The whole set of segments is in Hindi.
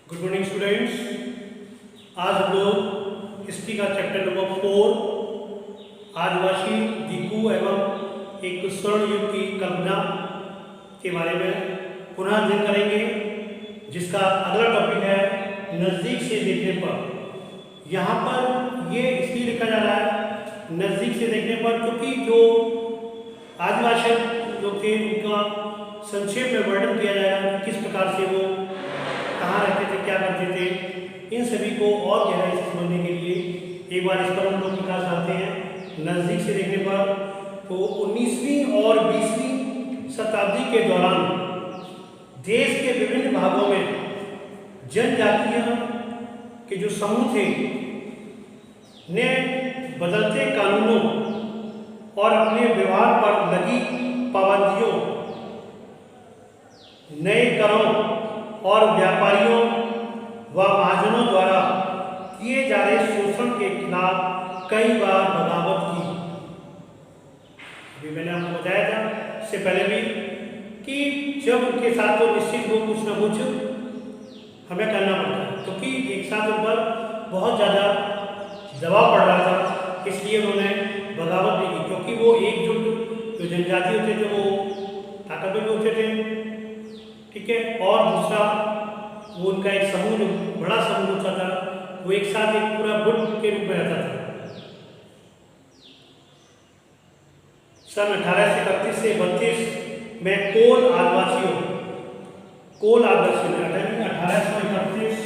Good morning students. आज हम लोग हिस्ट्री का चैप्टर नंबर 4 आदिवासी दीकू एवं एक स्वर्ण युग की कल्पना के बारे में पुनः अध्ययन करेंगे, जिसका अगला टॉपिक है नज़दीक से देखने पर। यहाँ पर ये इसलिए लिखा जा रहा है नज़दीक से देखने पर, क्योंकि जो आदिवासी लोग थे उनका संक्षेप में वर्णन किया जाएगा कि किस प्रकार से वो कहाँ रहते थे, क्या करते थे। इन सभी को और गहराई से समझने के लिए एक बार इस पर हम लोग विकास आते हैं नज़दीक से देखने पर। तो 19वीं और 20वीं शताब्दी के दौरान देश के विभिन्न भागों में जनजातियों के जो समूह थे ने बदलते कानूनों और अपने व्यवहार पर लगी पाबंदियों, नए करों और व्यापारियों व महाजनों द्वारा किए जा रहे शोषण के खिलाफ कई बार बगावत की। अभी मैंने आपको बताया था इससे पहले भी कि जब उनके साथ तो निश्चित हो कुछ न कुछ हमें करना पड़ता है, क्योंकि एक साथ उन पर बहुत ज़्यादा दबाव पड़ रहा था। इसलिए उन्होंने बगावत भी की, क्योंकि वो एकजुट जो जनजाति होते थे वो ताकतवर भी होते थे, ठीक है। और दूसरा वो उनका एक समूह, जो बड़ा समूह होता था, वो एक साथ एक पूरा गुट के रूप में रहता था। सन 1831 से 32 में कोल आदिवासियों ने 1831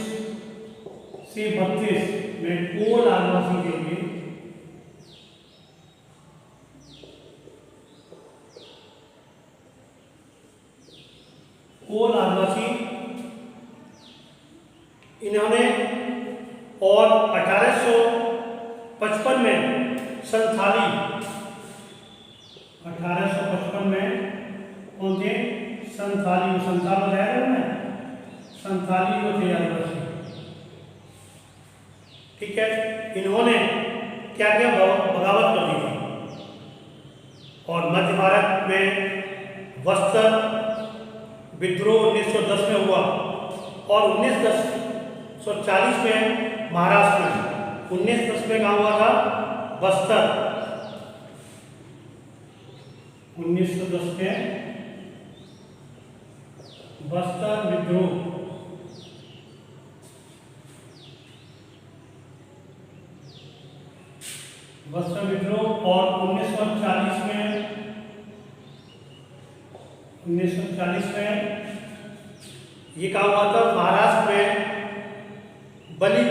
से 32 में कोल आदिवासी के लिए कोल आदिवासी इन्होंने और 1855 में संथाली 1855 में कौन थे? संथाली को थे आदिवासी, ठीक है। इन्होंने क्या किया? बगावत कर दी थी। और मध्य भारत में वस्त्र विद्रोह 1910 में हुआ और 1940 में महाराष्ट्र में, 1910 में कहाँ हुआ था? बस्तर। 1910 में बस्तर विद्रोह, और 1940 में ये कहा हुआ था महाराष्ट्र में बलि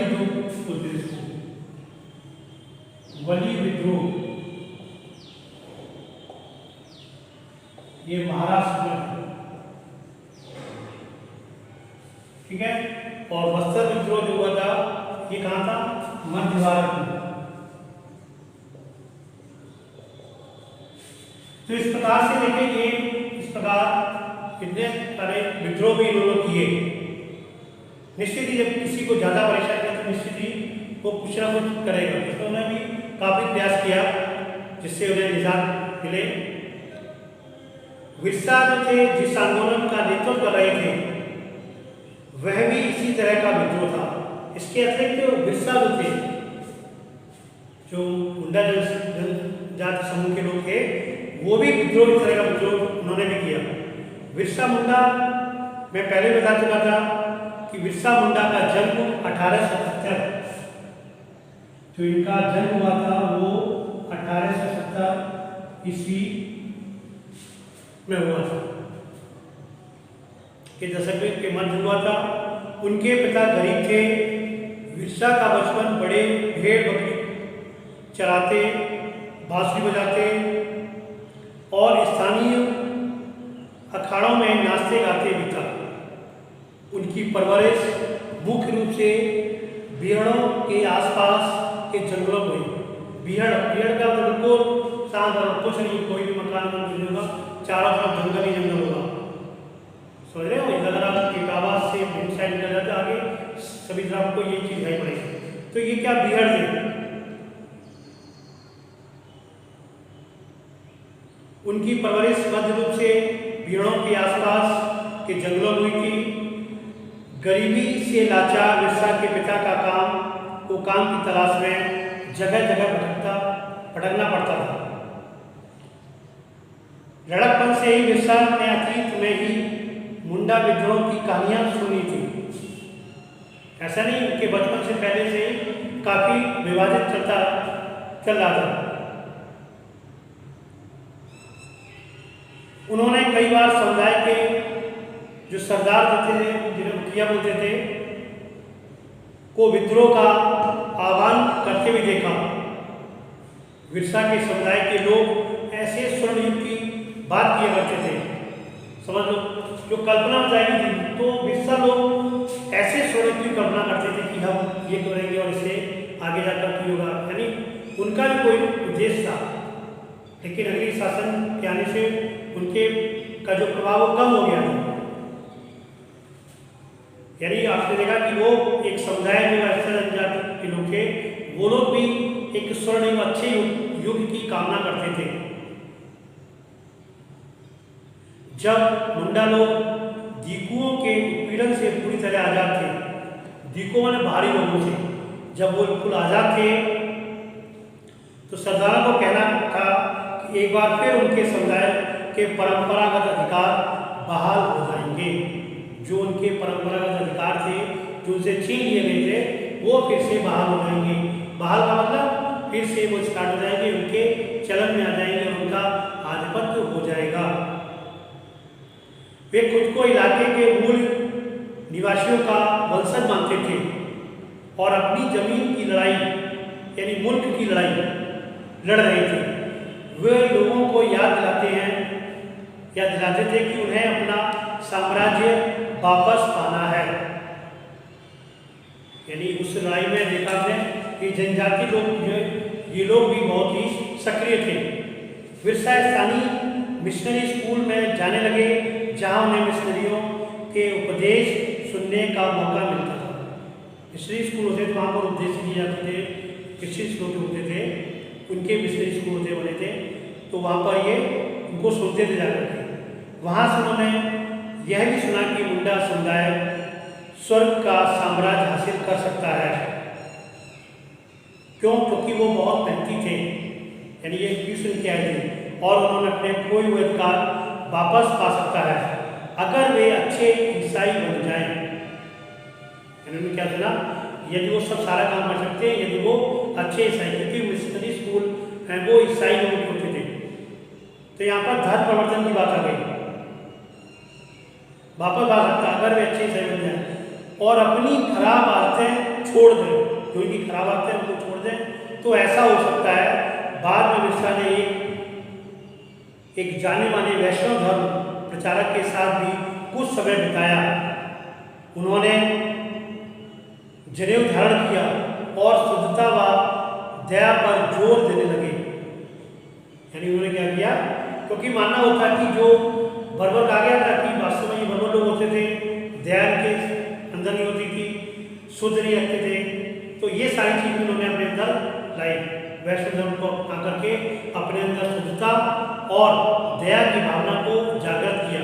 विद्रोह, ये महाराष्ट्र में, ठीक है। और बस्तर विद्रोह जो हुआ था ये कहाँ था? मध्य भारत में। तो इस प्रकार से देखिए, इस प्रकार कितने सारे विद्रोह भी इन्होंने किए। निश्चित ही जब किसी को ज़्यादा परेशान किया तो निश्चित ही वो कुछ ना कुछ करेगा। तो उन्होंने भी काफ़ी प्रयास किया जिससे उन्हें निजात मिले। विरसा जो थे, जिस आंदोलन का नेतृत्व कर रहे थे, वह भी इसी तरह का विद्रोह था। इसके अतिरिक्त विरसा जो थे, जो मुंडा जनजाति समूह के लोग थे, वो भी विद्रोह, इस तरह का विद्रोह उन्होंने भी किया। बिरसा मुंडा, मैं पहले बता चुका था कि बिरसा मुंडा का जन्म 1870, जो इनका जन्म हुआ था वो 1870 ईस्वी में हुआ था, के दशक के मध्य हुआ था। उनके पिता गरीब थे। बिरसा का बचपन बड़े भेड़ बकरी चराते, बांसुरी बजाते और स्थानीय अखाड़ों में नाचते गाते बीता। उनकी परवरिश मुख्य रूप से बिहड़ों के आसपास के जंगलों में हुई। बिहड़ का बिल्कुल शांत और कुछ नहीं, कोई भी मकान नहीं होगा, चारों तरफ जंगल ही जंगल होगा। समझ रहे हो? अगर आप इटावा से भिंड साइड निकल जाते आगे, सभी तरफ आपको ये चीज़ दिखाई पड़ेगी। तो ये क्या बिहड़ थे? उनकी परवरिश मध्य रूप से बिहड़ों के आसपास के जंगलों में हुई थी। गरीबी से लाचार बिरसा के पिता का काम की तलाश में जगह जगह भटकना पड़ता था। लड़कपन से ही बिरसा ने अतीत में ही मुंडा विद्रोह की कहानियां सुनी थी। ऐसा नहीं, उनके बचपन से पहले से ही काफी विवादित चल रहा था। उन्होंने कई बार समुदाय के जो सरदार होते थे, जिन्हें मुखिया बोलते थे, को विद्रोह का आह्वान करते हुए देखा। बिरसा के समुदाय के लोग ऐसे स्वर्ण युग की बात किया करते थे, समझ लो, जो कल्पना जाएगी थी, तो बिरसा लोग ऐसे स्वर्ण युग की कल्पना करते थे कि हम ये करेंगे और इससे आगे जाकर की होगा, यानी उनका भी कोई उद्देश्य था। लेकिन अंग्रेज शासन के आने से उनके का जो प्रभाव वो कम हो गया था। यानी आपने देखा कि वो एक समुदाय जो ऐसे जनजाति के लोग थे, वो लोग भी एक स्वर्णिम अच्छे युग की कामना करते थे। जब मुंडा लोग दीकुओं के उत्पीड़न से पूरी तरह आजाद थे, दीकुओं ने बाहरी लोगों से जब वो बिल्कुल आजाद थे, तो सरदारों को कहना था कि एक बार फिर उनके समुदाय के परंपरागत अधिकार बहाल हो जाएंगे। जो उनके परंपरागत अधिकार थे, जो उनसे छीन लिए गए थे, वो फिर से बहाल हो जाएंगे। बहाल का मतलब फिर से वो स्टार्ट हो जाएंगे, उनके चलन में आ जाएंगे और उनका आधिपत्य हो जाएगा। वे खुद को इलाके के मूल निवासियों का वंशज मानते थे और अपनी जमीन की लड़ाई यानी मुल्क की लड़ाई लड़ रहे थे। वे लोगों को याद दिलाते थे कि उन्हें अपना साम्राज्य वापस पाना है। यानी उस लड़ाई में देखा हमने कि जनजाति लोग जो ये लोग भी बहुत ही सक्रिय थे। बिरसा स्थानीय मिशनरी स्कूल में जाने लगे, जहां उन्हें मिशनरियों के उपदेश सुनने का मौका मिलता था। मिशनरी स्कूल होते थे, वहाँ पर उपदेश दिए जाते थे, क्रिश्चियन लोग होते थे, उनके मिशनरी स्कूल होते बने थे, तो वहाँ पर ये उनको सुनते थे जाकर के। वहाँ से उन्होंने यह भी सुना कि मुंडा समुदाय स्वर्ग का साम्राज्य हासिल कर सकता है। क्यों? क्योंकि वो बहुत मेहनती थे, यानी ये ट्यूशन किया थे और उन्होंने अपने खोए हुए अधिकार वापस पा सकता है अगर वे अच्छे ईसाई बन जाएं। इन्होंने क्या सुना, यदि वो सब सारा काम कर सकते हैं, यदि वो अच्छे ईसाई, क्योंकि मिशनरी स्कूल हैं वो ईसाई लोग होते थे। तो यहाँ पर धर्म प्रवर्तन की बात आ गई, वापस आ सकता अगर वे अच्छे ईसाई बन जाए और अपनी खराब आदतें छोड़ दें, जो इनकी खराब आदतें उनको छोड़ दें, तो ऐसा हो सकता है। बाद में बिरसा ने एक जाने माने वैष्णव धर्म प्रचारक के साथ भी कुछ समय बिताया। उन्होंने जनेऊ धारण किया और शुद्धता व दया पर जोर देने लगे। यानी उन्होंने क्या किया, क्योंकि मानना होता है कि जो बर्बर आ गया था कि वास्तव में ये बर्बर लोग होते थे, दया के अंदर नहीं होती थी, शुद्ध नहीं रखते थे, तो ये सारी चीज़ें उन्होंने अपने अंदर लाई। वैष्णव धर्म को अपना करके अपने अंदर शुद्धता और दया की भावना को जागृत किया।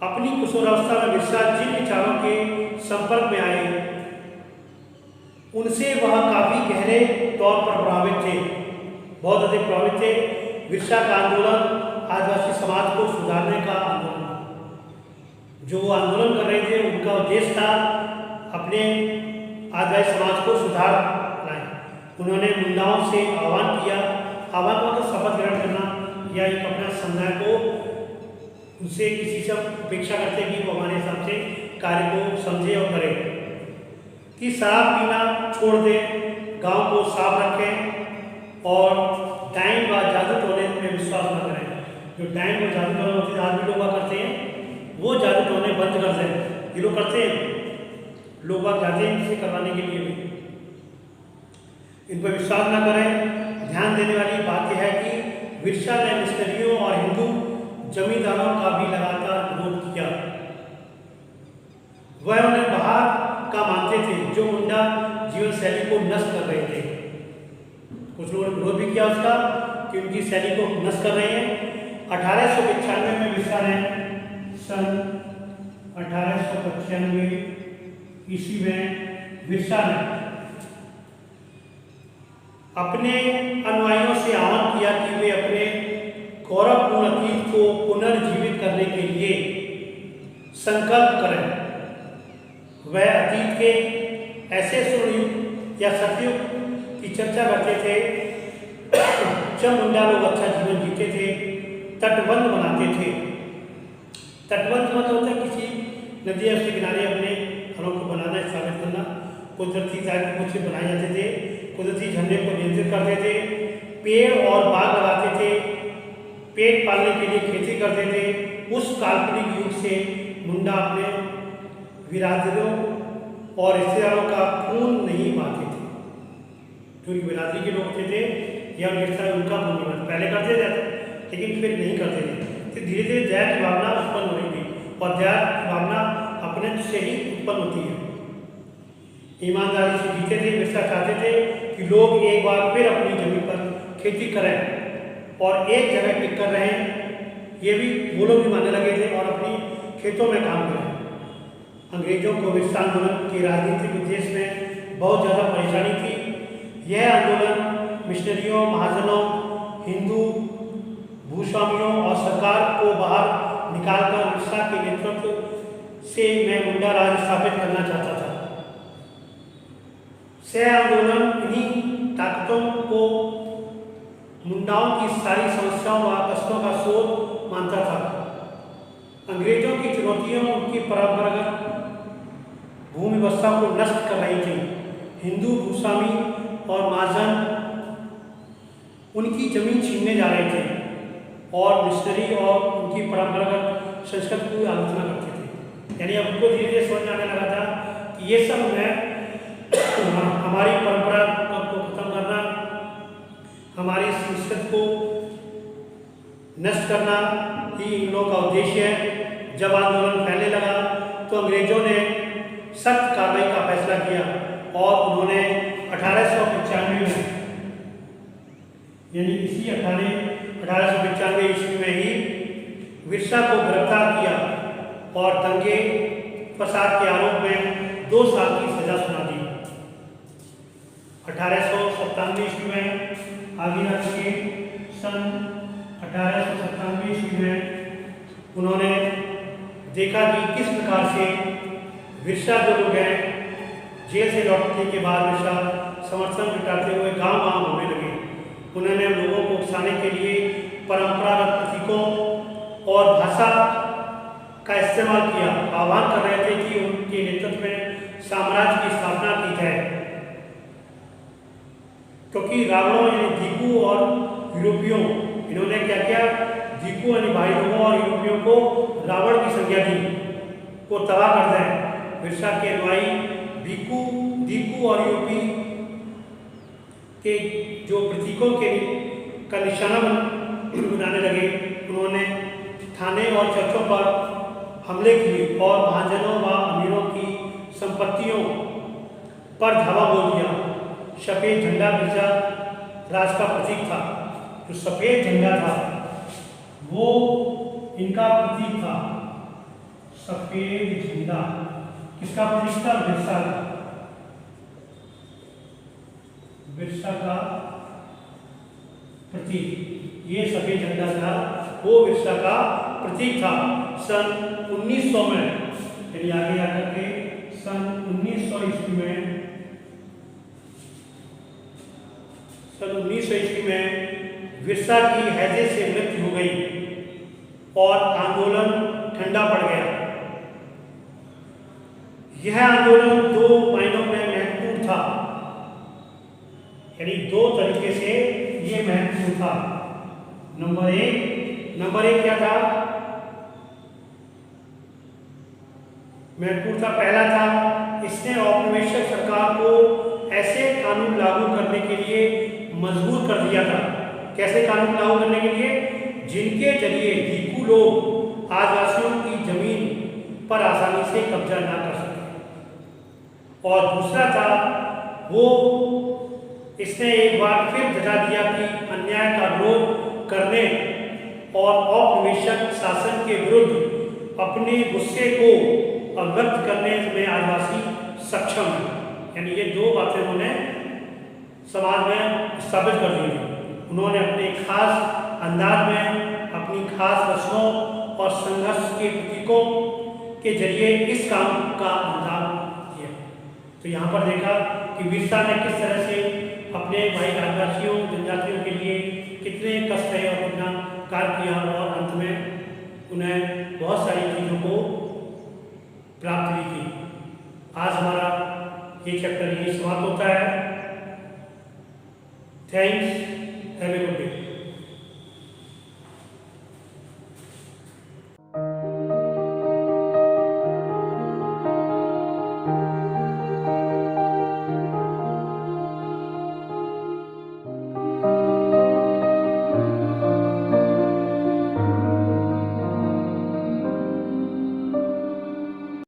अपनी किशोरावस्था में बिरसा जिन विचारों के संपर्क में आए, उनसे वह काफ़ी गहरे तौर पर प्रभावित थे, बहुत अधिक प्रभावित थे। बिरसा का आंदोलन आदिवासी समाज को सुधारने का आंदोलन, जो वो आंदोलन कर रहे थे, उनका उद्देश्य था अपने आदिवासी समाज को सुधार लाए। उन्होंने मुंडाओं से आह्वान किया, आह्वान मतलब शपथ ग्रहण करना या एक अपना समुदाय को उनसे किसी से अपेक्षा करते कि वो हमारे हिसाब से कार्य को समझे और करे, कि शराब पीना छोड़ दें, गांव को साफ रखें और डाइन व जादू टोने में विश्वास न करें। जो डाइन व जादू टोने होते आदमी लोग करते हैं, वो जादू टोने बंद कर दें। ये लोग करते हैं, लोग जाते हैं इसे करवाने के लिए भी, इन पर विश्वास न करें। ध्यान देने वाली बात यह है कि बिरसा ने मिशनरियों और हिंदू जमींदारों का भी लगातार विरोध किया। वह उन्हें बाहर का मानते थे, जो मुंडा जीवन शैली को नष्ट कर रहे थे। कुछ लोगों ने विरोध भी किया उसका कि उनकी शैली को नष्ट कर रहे हैं। 1895 में बिरसा ने सन 1895 1895 ईस्वी में विरसा ने अपने अनुयायियों से आह्वान किया कि वे अपने गौरवपूर्ण अतीत को पुनर्जीवित करने के लिए संकल्प करें। वह अतीत के ऐसे स्वर्णयुग या सतयुग की चर्चा करते थे जब मुंडा लोग अच्छा जीवन जीते थे, तटबंध बनाते थे। तटबंध मतलब होता है किसी नदी या उसके किनारे अपने घरों को बनाना, स्थापित करना। कुदरती कुछ बनाए जाते थे, कुदरती झंडे को नियंत्रित करते थे, पेड़ और बाग लगाते थे, पेट पालने के लिए खेती करते थे। उस काल्पनिक युग से मुंडा अपने बिरादरों और रिश्तेदारों का खून नहीं पाते थे। जो बिरादरी के लोग होते थे या रिश्तेदार उनका खून नहीं पाते, पहले करते थे लेकिन फिर नहीं करते थे। तो धीरे धीरे दया की भावना उत्पन्न हो रही थी और दया की भावना अपने से ही उत्पन्न होती है। ईमानदारी से जीते थे। विरसा चाहते थे कि लोग एक बार फिर अपनी जमीन पर खेती करें और एक जगह टिक कर रहें। ये भी वो लोग भी मानने लगे थे और अपनी खेतों में काम करें। अंग्रेजों को विरसा आंदोलन के राजनीतिक उद्देश्य में बहुत ज़्यादा परेशानी थी। यह आंदोलन मिशनरियों, महाजनों, हिंदू भूस्वामियों और सरकार को बाहर निकालकर विरसा के नेतृत्व से मैं मुंडा राज स्थापित करना चाहता था। सह आंदोलन इन्हीं ताकतों को मुंडाओं की सारी समस्याओं व कष्टों का स्रोत मानता था। अंग्रेजों की चुनौतियों उनकी परंपरागत भूमि व्यवस्था को नष्ट कर रही थी। हिंदू भूस्वामी और महाजन उनकी जमीन छीनने जा रहे थे और मिशनरी और उनकी परंपरागत संस्कृति की आलोचना करते थे। यानी अब उनको धीरे धीरे समझ आने लगा था कि ये सब है हमारी परंपरा को खत्म करना, हमारी संस्कृति को नष्ट करना ही इन लोगों का उद्देश्य है। जब आंदोलन फैलने लगा तो अंग्रेजों ने सख्त कार्रवाई का फैसला किया और उन्होंने 1895 में यानी इसी 1895 ईस्वी में ही विरसा को गिरफ्तार किया और दंगे फसाद के आरोप में 2 साल की सजा सुना दी। 1897 ईस्वी में आगे रखिए सन 1897 ईस्वी में उन्होंने देखा कि किस प्रकार से विरसा जो लोग हैं जेल से लौटने के बाद विरसा समर्थन जुटाते हुए गांव-गांव घूमने लगे। उन्होंने लोगों को उकसाने के लिए परंपरागत प्रतीकों और भाषा का इस्तेमाल किया। आह्वान कर रहे थे कि उनके नेतृत्व में साम्राज्य की स्थापना की जाए, क्योंकि रावणों यानी दीकू और यूरोपियों इन्होंने क्या किया, दीकू यानी भाई लोगों और यूरोपियों को रावण की संज्ञा दी, को तबाह कर दें। विरसा के अनुयायी दीकू और यूरोपी के जो प्रतीकों के का निशाना बनाने लगे। उन्होंने थाने और चर्चों पर हमले किए और महाजनों व अमीरों की संपत्तियों पर धावा बोल दिया। सफ़ेद झंडा विरसा राज का प्रतीक था। जो सफ़ेद झंडा था वो इनका प्रतीक था। सफ़ेद झंडा किसका प्रतीक था? विरसा का। विरसा का प्रतीक ये सफ़ेद झंडा था, वो विरसा का प्रतीक था। सन 1900 में यानी आगे आकर के सन 1900 ईस्वी में विरसा की हैजे से मृत्यु हो गई और आंदोलन ठंडा पड़ गया। यह आंदोलन 2 मायनों में महत्वपूर्ण था, यानी 2 तरीके से ये महत्वपूर्ण था। नंबर एक क्या था? महत्वपूर्ण था, पहला था इसने औपनिवेशिक सरकार को ऐसे कानून लागू करने के लिए मजबूर कर दिया था। कैसे कानून लागू करने के लिए? जिनके जरिए दीकू लोग आदिवासियों की जमीन पर आसानी से कब्जा ना कर सके। और दूसरा था वो इसने एक बार फिर जता दिया कि अन्याय का विरोध करने और औपनिवेशिक शासन के विरुद्ध अपने गुस्से को व्यक्त करने में आदिवासी सक्षम है। यानी ये दो बातें उन्होंने समाज में स्थापित कर दी थी। उन्होंने अपने खास अंदाज में अपनी खास रचनाओं और संघर्ष के प्रतीकों के जरिए इस काम का अंजाम दिया। तो यहाँ पर देखा कि बिरसा ने किस तरह से अपने भाई आदिवासियों जनजातियों के लिए कितने कष्ट है और कितना कार्य किया और अंत में उन्हें बहुत सारी चीज़ों को प्राप्त भी की। आज हमारा ये चैप्टर यही समाप्त होता है। Thanks, have a good day.